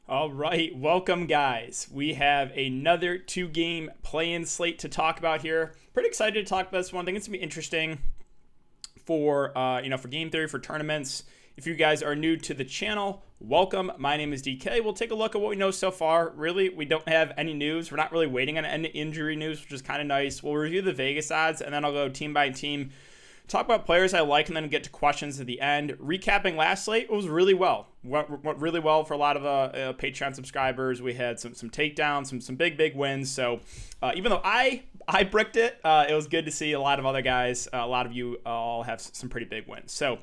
All right, welcome guys. We have another two-game play-in slate to talk about here. Pretty excited to talk about this one. I think it's gonna be interesting for for game theory for tournaments. If you guys are new to the channel, welcome. My name is DK. We'll take a look at what we know so far. Really, we don't have any news. We're not really waiting on any injury news, which is kind of nice. We'll review the Vegas odds, and then I'll go team by team. Talk about players I like, and then get to questions at the end. Recapping last slate, it was really well. Went really well for a lot of the Patreon subscribers. We had some takedowns, some big wins. So even though I bricked it, it was good to see a lot of other guys. A lot of you all have some pretty big wins. So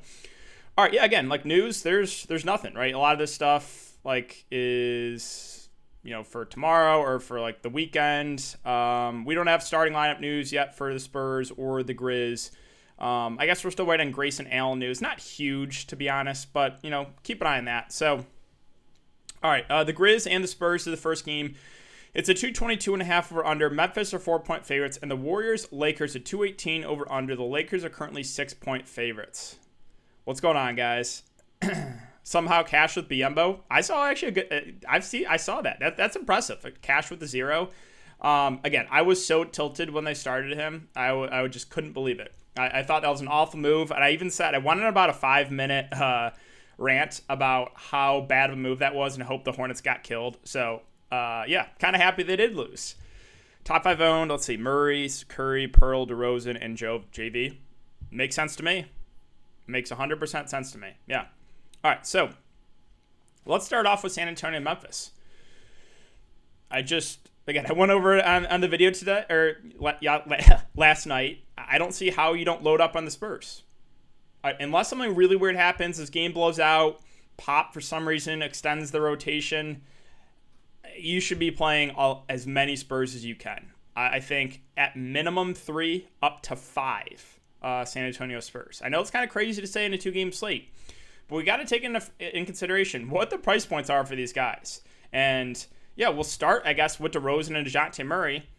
all right, yeah. Again, like news, there's nothing, right? A lot of this stuff is for tomorrow or for like the weekend. We don't have starting lineup news yet for the Spurs or the Grizz. I guess we're still waiting on Grayson Allen news. Not huge, to be honest, but, keep an eye on that. So, all right, the Grizz and the Spurs is the first game. It's a 222.5 over under. Memphis are 4-point favorites, and the Warriors, Lakers, are 218 over under. The Lakers are currently 6-point favorites. What's going on, guys? Somehow cash with Biyombo. I saw actually a good. I saw that. That's impressive. Cash with the 0. Again, I was so tilted when they started him. I just couldn't believe it. I thought that was an awful move, and I even said I wanted about a 5-minute rant about how bad of a move that was, and I hope the Hornets got killed. So, yeah, kind of happy they did lose. Top 5 owned, let's see, Murray, Curry, Pearl, DeRozan, and JV. Makes sense to me. Makes 100% sense to me. Yeah. All right, so let's start off with San Antonio and Memphis. Again, I went over it on the video today, or last night. I don't see how you don't load up on the Spurs. Unless something really weird happens, this game blows out, Pop for some reason extends the rotation, you should be playing as many Spurs as you can. I think at minimum 3 up to 5 San Antonio Spurs. I know it's kind of crazy to say in a 2-game slate, but we got to take in consideration what the price points are for these guys. And yeah, we'll start, I guess, with DeRozan and DeJounte Murray.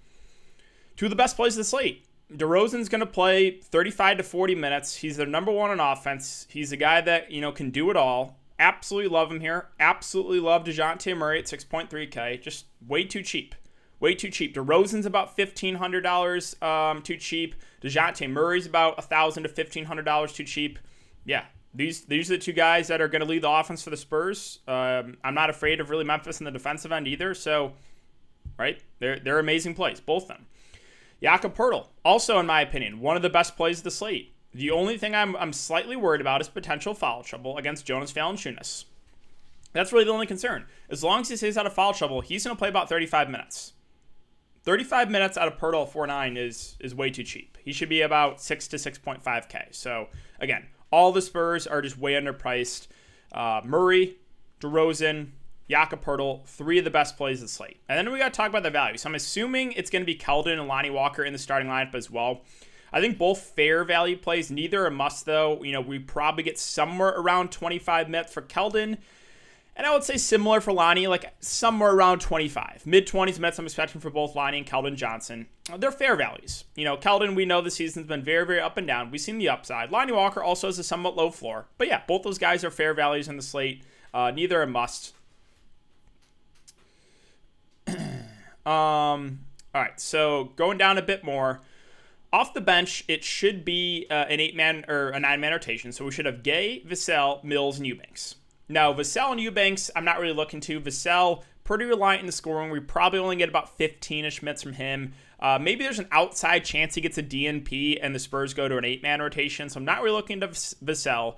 Two of the best plays of the slate. DeRozan's going to play 35 to 40 minutes. He's their number one on offense. He's a guy that, can do it all. Absolutely love him here. Absolutely love DeJounte Murray at 6.3K. Just way too cheap. Way too cheap. DeRozan's about $1,500 too cheap. DeJounte Murray's about $1,000 to $1,500 too cheap. Yeah. These are the two guys that are going to lead the offense for the Spurs. I'm not afraid of really Memphis in the defensive end either. So, right, they're amazing plays, both of them. Jakob Poeltl, also in my opinion, one of the best plays of the slate. The only thing I'm slightly worried about is potential foul trouble against Jonas Valanciunas. That's really the only concern. As long as he stays out of foul trouble, he's going to play about 35 minutes. 35 minutes out of Poeltl at 4.9 is way too cheap. He should be about 6 to 6.5K. So, again, all the Spurs are just way underpriced. Murray, DeRozan, Jakob Poeltl, 3 of the best plays of the slate. And then we got to talk about the value. So I'm assuming it's going to be Keldon and Lonnie Walker in the starting lineup as well. I think both fair value plays. Neither a must, though. We probably get somewhere around 25 minutes for Keldon. And I would say similar for Lonnie, like somewhere around 25. Mid-20s minutes I'm expecting for both Lonnie and Keldon Johnson. They're fair values. Keldon, we know the season's been very, very up and down. We've seen the upside. Lonnie Walker also has a somewhat low floor. But yeah, both those guys are fair values in the slate. Neither a must. All right, so going down a bit more. Off the bench, it should be an 8-man or a 9-man rotation. So we should have Gay, Vassell, Mills, and Eubanks. Now, Vassell and Eubanks, I'm not really looking to. Vassell, pretty reliant in the scoring. We probably only get about 15-ish minutes from him. Maybe there's an outside chance he gets a DNP and the Spurs go to an 8-man rotation. So I'm not really looking to Vassell.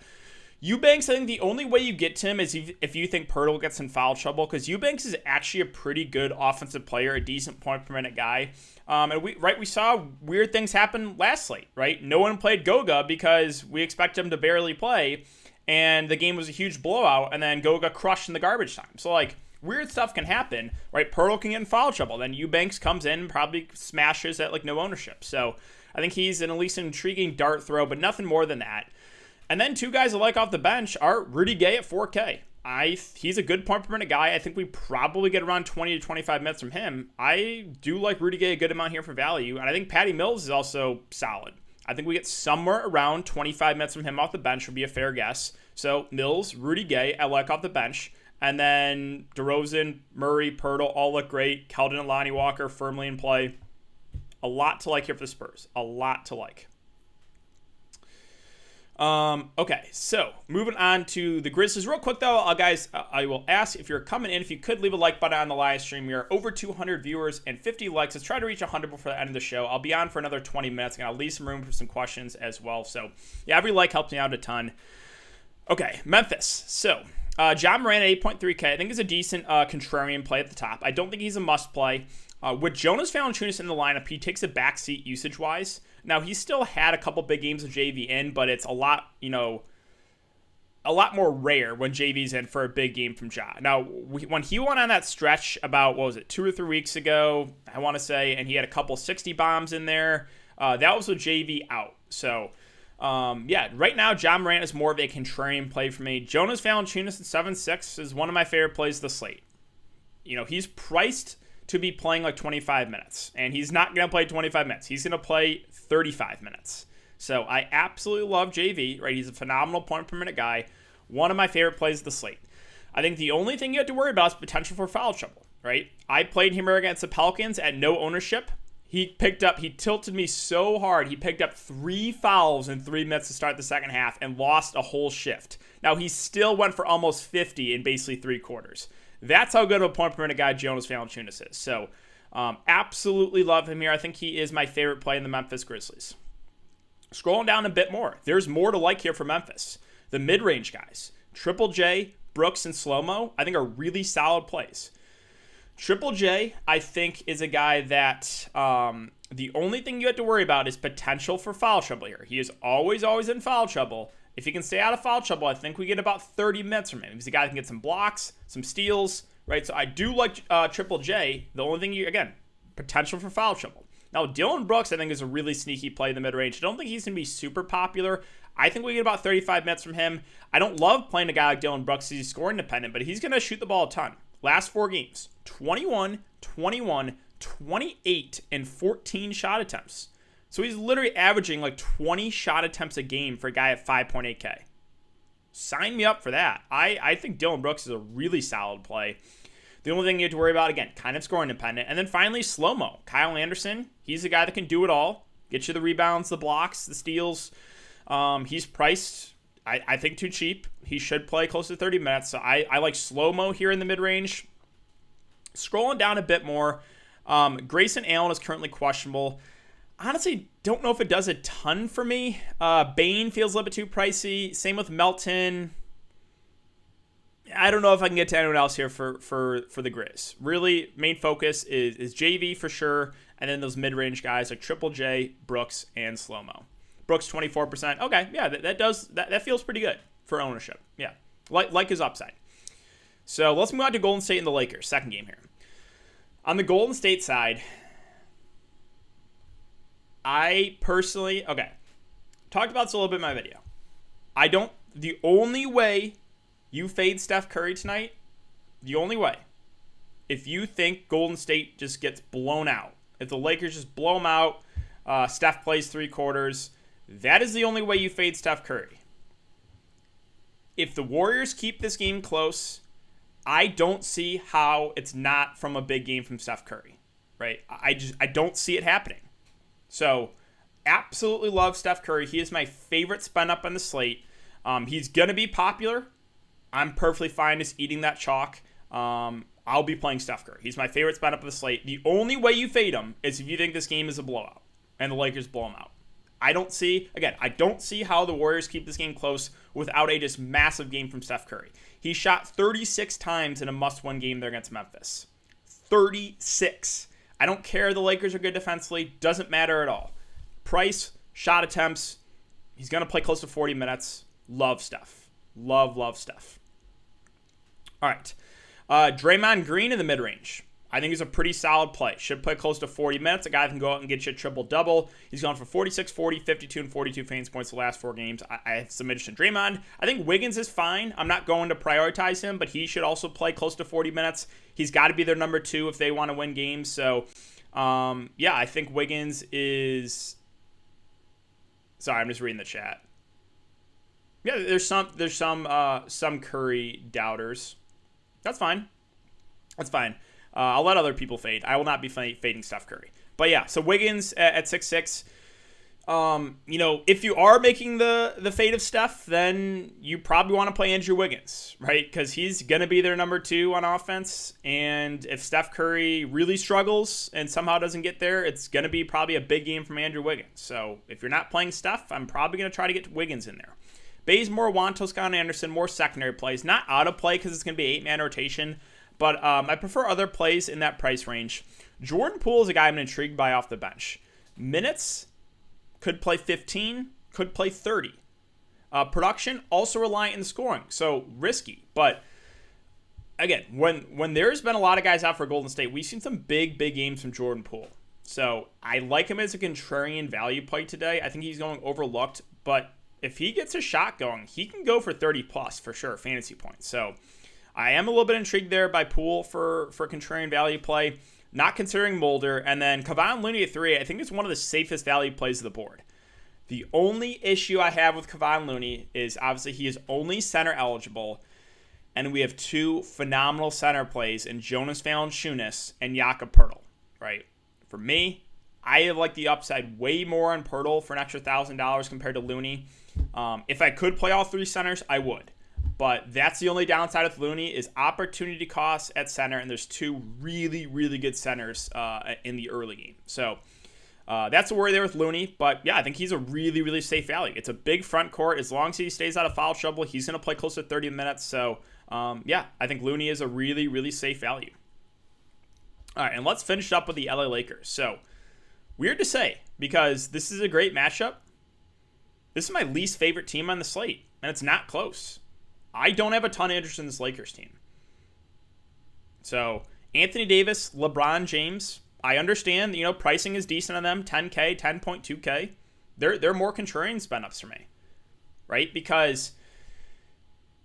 Eubanks, I think the only way you get to him is if you think Poeltl gets in foul trouble, because Eubanks is actually a pretty good offensive player, a decent point per minute guy. And we saw weird things happen last slate, right? No one played Goga because we expect him to barely play. And the game was a huge blowout, and then Goga crushed in the garbage time. So, weird stuff can happen, right? Poeltl can get in foul trouble. Then Eubanks comes in and probably smashes at, no ownership. So, I think he's at least an intriguing dart throw, but nothing more than that. And then two guys I like off the bench are Rudy Gay at 4K. He's a good point per minute guy. I think we probably get around 20 to 25 minutes from him. I do like Rudy Gay a good amount here for value, and I think Patty Mills is also solid. I think we get somewhere around 25 minutes from him off the bench would be a fair guess. So Mills, Rudy Gay, I like off the bench. And then DeRozan, Murray, Pirtle all look great. Keldon and Lonnie Walker firmly in play. A lot to like here for the Spurs. A lot to like. Okay, so moving on to the Grizzlies. Real quick, though, guys, I will ask if you're coming in, if you could leave a like button on the live stream. We are over 200 viewers and 50 likes. Let's try to reach 100 before the end of the show. I'll be on for another 20 minutes, and I'll leave some room for some questions as well. So, yeah, every like helps me out a ton. Okay, Memphis. So, John Moran at 8.3K, I think is a decent contrarian play at the top. I don't think he's a must play. With Jonas Valanciunas in the lineup, he takes a backseat usage-wise. Now, he still had a couple big games of JV in, but it's a lot more rare when JV's in for a big game from Ja. Now, when he went on that stretch about, 2 or 3 weeks ago, I want to say, and he had a couple 60 bombs in there, that was with JV out. So, right now, John Morant is more of a contrarian play for me. Jonas Valanciunas at 7.6 is one of my favorite plays of the slate. He's priced to be playing like 25 minutes, and he's not going to play 25 minutes. He's going to play 35 minutes. So I absolutely love JV, right? He's a phenomenal point per minute guy. One of my favorite plays of the slate. I think the only thing you have to worry about is potential for foul trouble, right? I played him against the Pelicans at no ownership. He tilted me so hard. He picked up 3 fouls in 3 minutes to start the second half and lost a whole shift. Now, he still went for almost 50 in basically 3 quarters. That's how good of a point per minute guy Jonas Valanciunas is. So, absolutely love him here. I think he is my favorite play in the Memphis Grizzlies. Scrolling down a bit more, there's more to like here for Memphis. The mid-range guys, Triple J, Brooks, and Slow-Mo, I think are really solid plays. Triple J, I think, is a guy that the only thing you have to worry about is potential for foul trouble here. He is always in foul trouble. If he can stay out of foul trouble, I think we get about 30 minutes from him. He's a guy that can get some blocks, some steals, right? So I do like Triple J. The only thing potential for foul trouble. Now, Dylan Brooks, I think, is a really sneaky play in the mid-range. I don't think he's going to be super popular. I think we get about 35 minutes from him. I don't love playing a guy like Dylan Brooks. He's scoring dependent, but he's going to shoot the ball a ton. Last 4 games, 21, 21, 28, and 14 shot attempts. So he's literally averaging like 20 shot attempts a game for a guy at 5.8K. Sign me up for that. I think Dylan Brooks is a really solid play. The only thing you have to worry about, again, kind of scoring dependent. And then finally, Slow-Mo. Kyle Anderson, he's a guy that can do it all. Get you the rebounds, the blocks, the steals. He's priced, I think, too cheap. He should play close to 30 minutes. So I like Slow-Mo here in the mid-range. Scrolling down a bit more, Grayson Allen is currently questionable. Honestly, don't know if it does a ton for me. Bane feels a little bit too pricey. Same with Melton. I don't know if I can get to anyone else here for the Grizz. Really, main focus is JV for sure, and then those mid-range guys like Triple J, Brooks, and Slow-Mo. Brooks 24%. Okay, yeah, that feels pretty good for ownership. Yeah, like his upside. So let's move on to Golden State and the Lakers. Second game here. On the Golden State side, I personally, talked about this a little bit in my video. The only way you fade Steph Curry tonight, the only way, if you think Golden State just gets blown out, if the Lakers just blow them out, Steph plays 3 quarters, that is the only way you fade Steph Curry. If the Warriors keep this game close, I don't see how it's not from a big game from Steph Curry, right? I don't see it happening. So, absolutely love Steph Curry. He is my favorite spin up on the slate. He's going to be popular. I'm perfectly fine just eating that chalk. I'll be playing Steph Curry. He's my favorite spin up of the slate. The only way you fade him is if you think this game is a blowout and the Lakers blow him out. I don't see how the Warriors keep this game close without a just massive game from Steph Curry. He shot 36 times in a must-win game there against Memphis. 36. I don't care the Lakers are good defensively. Doesn't matter at all. Price, shot attempts. He's going to play close to 40 minutes. Love Steph. Love Steph. All right. Draymond Green in the mid-range. I think he's a pretty solid play. Should play close to 40 minutes. A guy that can go out and get you a triple-double. He's gone for 46, 40, 52, and 42 fantasy points the last 4 games. I have some interest in Draymond. I think Wiggins is fine. I'm not going to prioritize him, but he should also play close to 40 minutes. He's got to be their number 2 if they want to win games. So, I think Wiggins is... Sorry, I'm just reading the chat. Yeah, there's some Curry doubters. That's fine. That's fine. I'll let other people fade. I will not be fading Steph Curry. But yeah, so Wiggins at 6'6". If you are making the fade of Steph, then you probably want to play Andrew Wiggins, right? Because he's going to be their number 2 on offense. And if Steph Curry really struggles and somehow doesn't get there, it's going to be probably a big game from Andrew Wiggins. So if you're not playing Steph, I'm probably going to try to get Wiggins in there. Bazemore, Juan Toscano Anderson, more secondary plays. Not out of play because it's going to be 8-man rotation. But I prefer other plays in that price range. Jordan Poole is a guy I'm intrigued by off the bench. Minutes, could play 15, could play 30. Production, also reliant in scoring, so risky. But again, when there's been a lot of guys out for Golden State, we've seen some big games from Jordan Poole. So I like him as a contrarian value play today. I think he's going overlooked. But if he gets a shot going, he can go for 30+ for sure, fantasy points. So I am a little bit intrigued there by Poole for contrarian value play, not considering Mulder. And then Kevon Looney at 3, I think it's one of the safest value plays of the board. The only issue I have with Kevon Looney is obviously he is only center eligible, and we have 2 phenomenal center plays in Jonas Valanciunas and Jakob Poeltl, right? For me, I like the upside way more on Poeltl for an extra $1,000 compared to Looney. If I could play all 3 centers, I would. But that's the only downside with Looney is opportunity costs at center, and there's 2 really good centers in the early game. So that's a worry there with Looney. But yeah, I think he's a really safe value. It's a big front court. As long as he stays out of foul trouble, he's going to play close to 30 minutes. So yeah, I think Looney is a really safe value. All right, and let's finish up with the LA Lakers. So weird to say because this is a great matchup. This is my least favorite team on the slate, and it's not close. I don't have a ton of interest in this Lakers team. So, Anthony Davis, LeBron James, I understand, pricing is decent on them, 10K, 10.2K. They're more contrarian spend ups for me, right? Because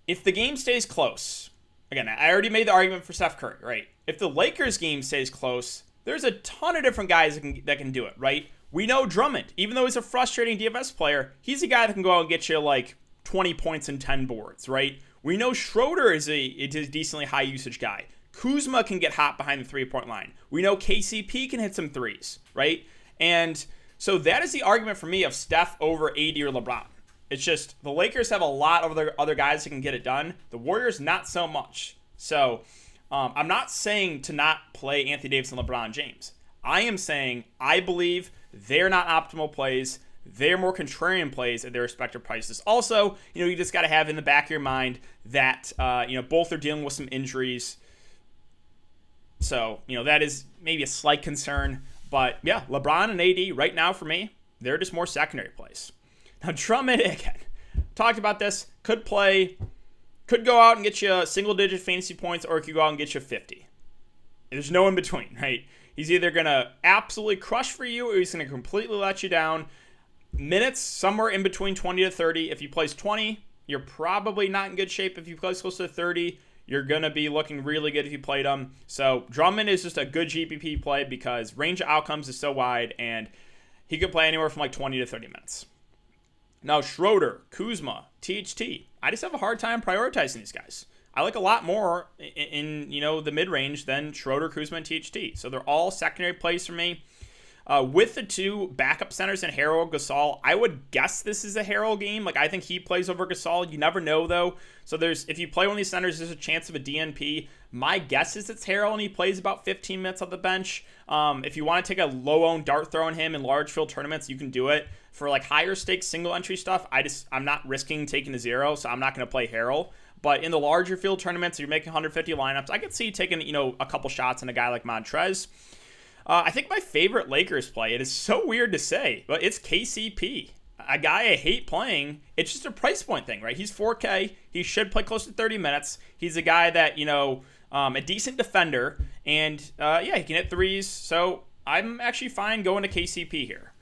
if the game stays close, again, I already made the argument for Steph Curry, right? If the Lakers game stays close, there's a ton of different guys that can do it, right? We know Drummond, even though he's a frustrating DFS player, he's a guy that can go out and get you like 20 points and 10 boards, right? We know Schroeder is a decently high usage guy. Kuzma can get hot behind the 3-point line. We know KCP can hit some threes, right? And so that is the argument for me of Steph over AD or LeBron. It's just the Lakers have a lot of other guys that can get it done. The Warriors, not so much. So I'm not saying to not play Anthony Davis and LeBron James. I am saying I believe they're not optimal plays. They're more contrarian plays at their respective prices. Also, you just got to have in the back of your mind that, both are dealing with some injuries. So, that is maybe a slight concern. But, yeah, LeBron and AD right now for me, they're just more secondary plays. Now, Drummond, again, talked about this, could go out and get you single-digit fantasy points or could go out and get you 50. There's no in between, right? He's either going to absolutely crush for you or he's going to completely let you down. Minutes, somewhere in between 20 to 30. If he plays 20, you're probably not in good shape. If he plays close to 30, you're going to be looking really good if you played him. So Drummond is just a good GPP play because range of outcomes is so wide, and he could play anywhere from like 20 to 30 minutes. Now, Schroeder, Kuzma, THT. I just have a hard time prioritizing these guys. I like a lot more in the mid-range than Schroeder, Kuzma, and THT. So they're all secondary plays for me. With the 2 backup centers in Harrell, Gasol, I would guess this is a Harrell game. Like, I think he plays over Gasol. You never know, though. So if you play one of these centers, there's a chance of a DNP. My guess is it's Harrell, and he plays about 15 minutes on the bench. If you want to take a low-owned dart throw on him in large field tournaments, you can do it. For, like, higher stakes single entry stuff, I'm not risking taking a 0, so I'm not going to play Harrell. But in the larger field tournaments, you're making 150 lineups, I could see taking, a couple shots on a guy like Montrez. I think my favorite Lakers play, it is so weird to say, but it's KCP. A guy I hate playing. It's just a price point thing, right? He's 4K. He should play close to 30 minutes. He's a guy that, a decent defender. And, he can hit threes. So I'm actually fine going to KCP here.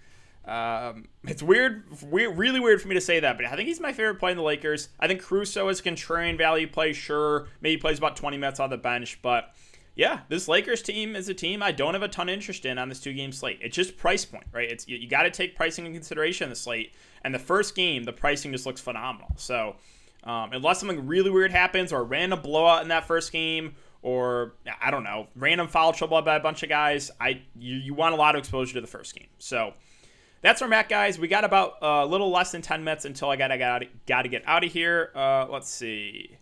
It's really weird for me to say that, but I think he's my favorite play in the Lakers. I think Caruso is a contrarian value play, sure. Maybe plays about 20 minutes on the bench, but yeah, this Lakers team is a team I don't have a ton of interest in on this 2-game slate. It's just price point, right? You got to take pricing in consideration in the slate. And the first game, the pricing just looks phenomenal. So Unless something really weird happens or a random blowout in that first game, or I don't know, random foul trouble by a bunch of guys, you want a lot of exposure to the first game. So that's where I'm at, guys. We got about a little less than 10 minutes until I gotta get out of here. Let's see.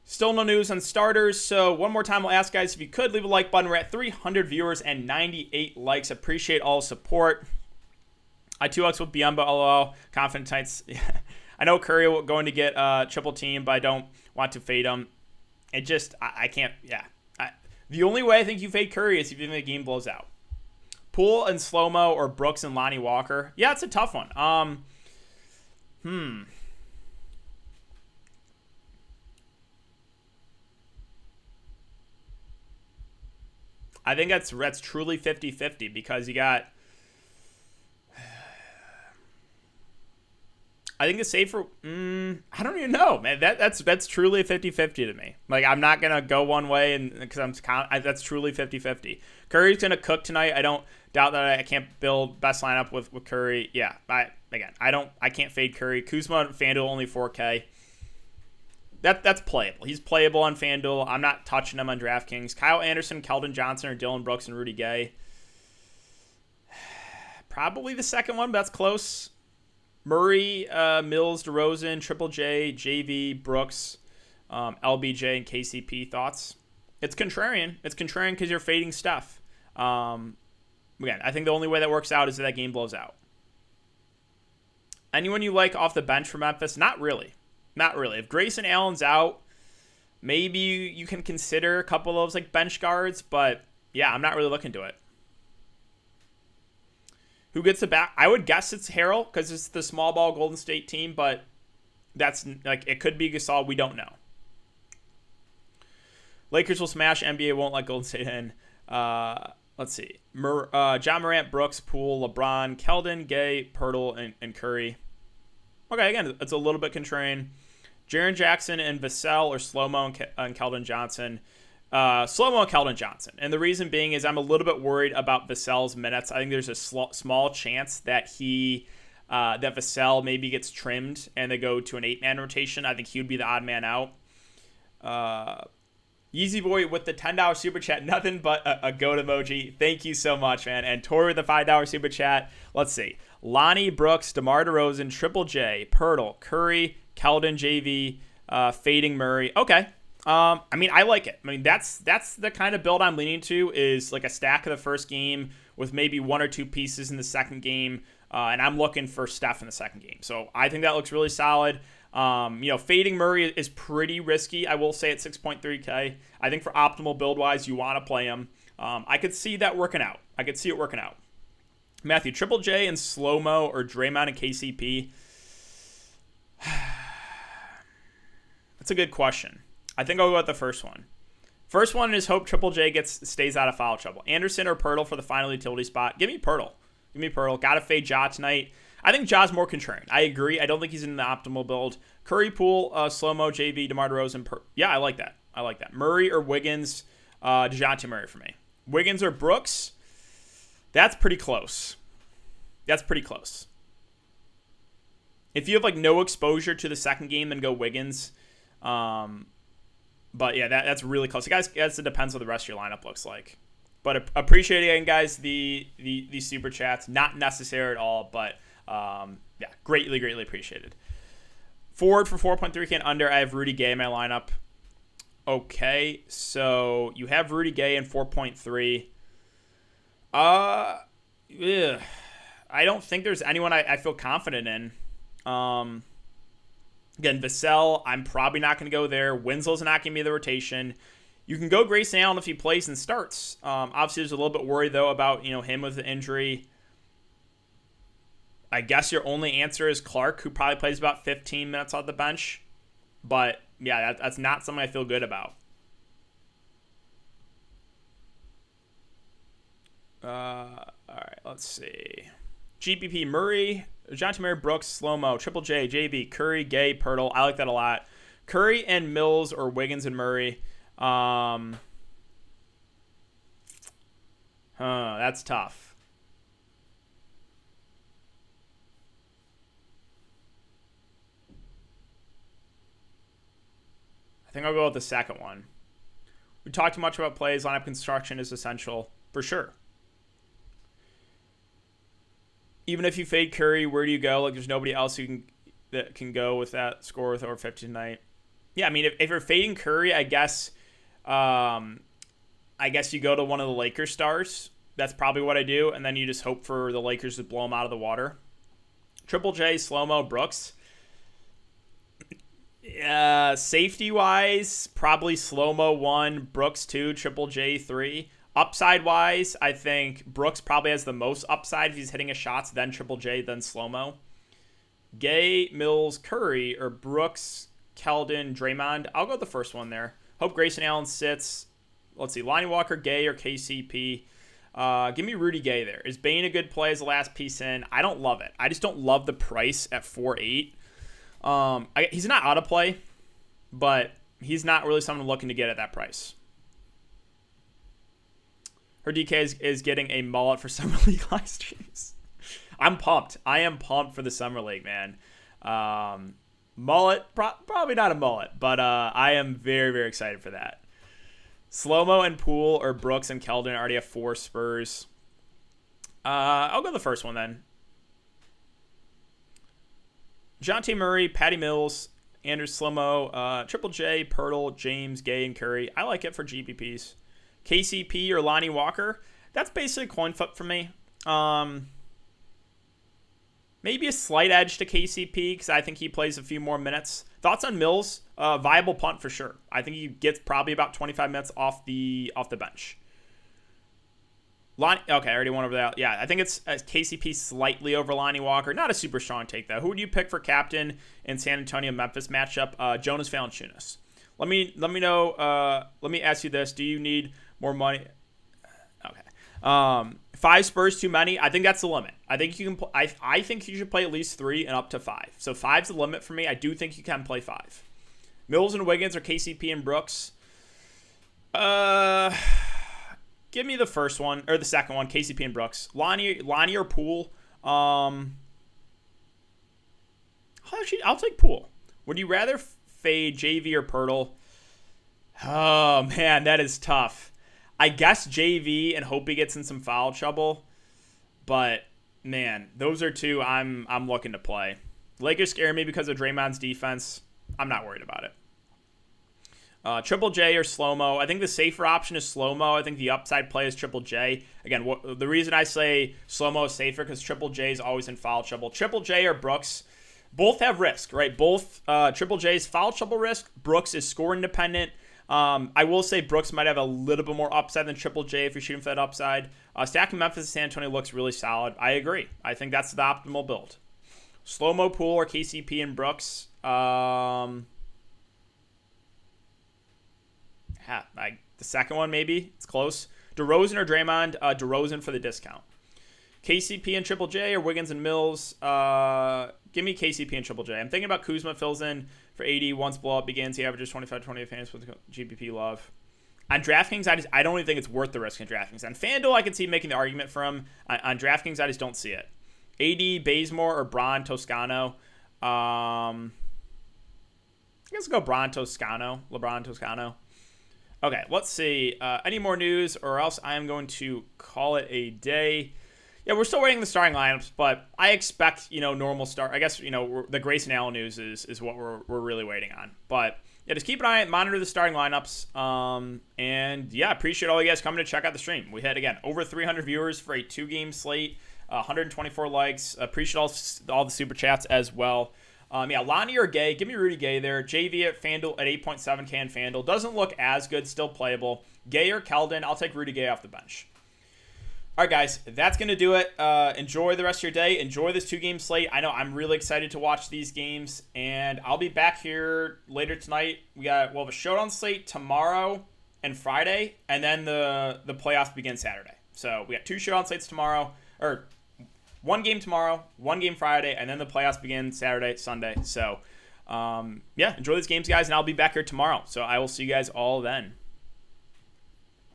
Still no news on starters, so one more time I'll ask, guys, if you could leave a like button. We're at 300 viewers and 98 likes. Appreciate all the support. I 2x with Biombo, LOL. Confident Tights. I know Curry will going to get triple team, but I don't want to fade him. It just, I can't, yeah. The only way I think you fade Curry is if you think the game blows out. Poole and Slow-Mo or Brooks and Lonnie Walker. Yeah, it's a tough one. I think that's truly 50-50 because you got, I think it's safer. I don't even know, man. That's truly 50-50 to me. Like, I'm not gonna go one way, and because that's truly 50-50. Curry's gonna cook tonight. I don't doubt that I can't build best lineup with Curry. Yeah, I can't fade Curry. Kuzma on FanDuel only 4K. That's playable. He's playable on FanDuel. I'm not touching him on DraftKings. Kyle Anderson, Keldon Johnson, or Dylan Brooks and Rudy Gay. Probably the second one, but that's close. Murray, Mills, DeRozan, Triple J, JV, Brooks, LBJ, and KCP. Thoughts? It's contrarian. It's contrarian because you're fading Steph. Again, I think the only way that works out is that game blows out. Anyone you like off the bench for Memphis? Not really. Not really. If Grayson Allen's out, maybe you can consider a couple of those like bench guards, but yeah, I'm not really looking to it. Who gets the back? I would guess it's Harrell because it's the small ball Golden State team, but that's like it could be Gasol. We don't know. Lakers will smash. NBA won't let Golden State in. Let's see. John Morant, Brooks, Poole, LeBron, Keldon, Gay, Pirtle, and Curry. Okay, again, it's a little bit contrarian. Jaren Jackson and Vassell or Slow-Mo and Keldon Johnson. Slow-Mo and Keldon Johnson. And the reason being is I'm a little bit worried about Vassell's minutes. I think there's a small chance that that Vassell maybe gets trimmed and they go to an 8-man rotation. I think he would be the odd man out. Yeezy Boy with the $10 super chat. Nothing but a goat emoji. Thank you so much, man. And Tori with the $5 super chat. Let's see. Lonnie, Brooks, DeMar DeRozan, Triple J, Pirtle, Curry, Keldon, JV, fading Murray. Okay. I mean, I like it. I mean, that's the kind of build I'm leaning to is like a stack of the first game with maybe one or two pieces in the second game. And I'm looking for Steph in the second game. So I think that looks really solid. Fading Murray is pretty risky. I will say at 6.3K. I think for optimal build wise, you want to play him. I could see that working out. I could see it working out. Matthew, Triple J and Slow-Mo or Draymond and KCP. That's a good question. I think I'll go with the first one. First one is hope Triple J stays out of foul trouble. Anderson or Pirtle for the final utility spot. Give me Pirtle. Gotta fade Ja tonight. I think Ja's more contrarian. I agree. I don't think he's in the optimal build. Curry, Poole, Slow-Mo, JV, DeMar DeRozan. Yeah, I like that. Murray or Wiggins, DeJounte Murray for me. Wiggins or Brooks. That's pretty close. If you have like no exposure to the second game, then go Wiggins. But yeah, that's really close. Guys, it depends what the rest of your lineup looks like. But appreciate again, guys, the super chats. Not necessary at all, but yeah, greatly appreciated. Forward for 4.3K and under, I have Rudy Gay in my lineup. Okay, so you have Rudy Gay in 4.3. I don't think there's anyone I feel confident in. Again, Vassell, I'm probably not going to go there. Winslow's not going to be the rotation. You can go Grayson Allen if he plays and starts. Obviously, there's a little bit worried, though, about him with the injury. I guess your only answer is Clark, who probably plays about 15 minutes on the bench. But, yeah, that's not something I feel good about. All right, let's see. GPP Murray, DeJounte Murray, Brooks, Slow-Mo, Triple J, JB, Curry, Gay, Pirtle. I like that a lot. Curry and Mills or Wiggins and Murray. That's tough. I think I'll go with the second one. We talked too much about plays. Lineup construction is essential for sure. Even if you fade Curry, where do you go? Like, there's nobody else that can go with that score with over 50 tonight. Yeah, I mean, if you're fading Curry, I guess you go to one of the Lakers stars. That's probably what I do, and then you just hope for the Lakers to blow them out of the water. Triple J, slow-mo, Brooks. Safety-wise, probably slow-mo 1, Brooks 2, Triple J 3. Upside-wise, I think Brooks probably has the most upside if he's hitting his shots, then Triple J, then slow-mo. Gay, Mills, Curry, or Brooks, Keldon, Draymond. I'll go with the first one there. Hope Grayson Allen sits. Let's see, Lonnie Walker, Gay, or KCP. Give me Rudy Gay there. Is Bane a good play as the last piece in? I don't love it. I just don't love the price at 4.8. He's not out of play, but he's not really someone looking to get at that price. Her DK is getting a mullet for Summer League live streams. I'm pumped. I am pumped for the Summer League, man. Mullet, probably not a mullet, but I am very, very excited for that. Slow-mo and Poole or Brooks and Keldon already have 4 Spurs. I'll go the first one then. Jonte Murray, Patty Mills, Andrew Slow-mo, Triple J, Pirtle, James, Gay, and Curry. I like it for GPPs. KCP or Lonnie Walker. That's basically a coin flip for me. Maybe a slight edge to KCP because I think he plays a few more minutes. Thoughts on Mills? Viable punt for sure. I think he gets probably about 25 minutes off the bench. Okay, I already went over that. Yeah, I think it's KCP slightly over Lonnie Walker. Not a super strong take, though. Who would you pick for captain in San Antonio-Memphis matchup? Jonas Valanciunas. Let me know. Let me ask you this. Do you need more money? Okay. 5 Spurs too many. I think that's the limit. I think you can. I think you should play at least 3 and up to 5. So 5's the limit for me. I do think you can play 5. Mills and Wiggins or KCP and Brooks. Give me the first one or the second one. KCP and Brooks. Lonnie or Poole. I'll take Poole. Would you rather fade JV or Pirtle? Oh man, that is tough. I guess JV and hope he gets in some foul trouble. But, man, those are 2 I'm looking to play. Lakers scare me because of Draymond's defense. I'm not worried about it. Triple J or slow-mo. I think the safer option is slow-mo. I think the upside play is Triple J. Again, the reason I say slow-mo is safer because Triple J is always in foul trouble. Triple J or Brooks, both have risk, right? Both Triple J's foul trouble risk. Brooks is score independent. I will say Brooks might have a little bit more upside than Triple J if you're shooting for that upside. Stacking Memphis and San Antonio looks really solid. I agree. I think that's the optimal build. Slow-mo Poole or KCP and Brooks. The second one maybe. It's close. DeRozan or Draymond. DeRozan for the discount. KCP and Triple J or Wiggins and Mills. Give me KCP and Triple J. I'm thinking about Kuzma fills in for 80 once blowout begins. He averages 25-20 fans with GPP love. On DraftKings, I don't even think it's worth the risk in DraftKings. On FanDuel, I can see making the argument for him. On DraftKings, I just don't see it. AD, Bazemore, or Bron Toscano. I guess I'll go LeBron Toscano. Okay, let's see. Any more news, or else I am going to call it a day. Yeah, we're still waiting the starting lineups, but I expect, normal start. I guess, the Grayson Allen news is what we're really waiting on. But, yeah, just keep an eye, monitor the starting lineups. And, yeah, appreciate all you guys coming to check out the stream. We had, again, over 300 viewers for a 2-game slate, 124 likes. Appreciate all the super chats as well. Lonnie or Gay. Give me Rudy Gay there. JV at FanDuel at 8.7K on FanDuel. Doesn't look as good, still playable. Gay or Keldon. I'll take Rudy Gay off the bench. All right, guys, that's going to do it. Enjoy the rest of your day. Enjoy this 2-game slate. I know I'm really excited to watch these games, and I'll be back here later tonight. We'll have a showdown slate tomorrow and Friday, and then the playoffs begin Saturday. So we got 2 showdown slates tomorrow, or 1 game tomorrow, 1 game Friday, and then the playoffs begin Saturday, Sunday. So, enjoy these games, guys, and I'll be back here tomorrow. So I will see you guys all then.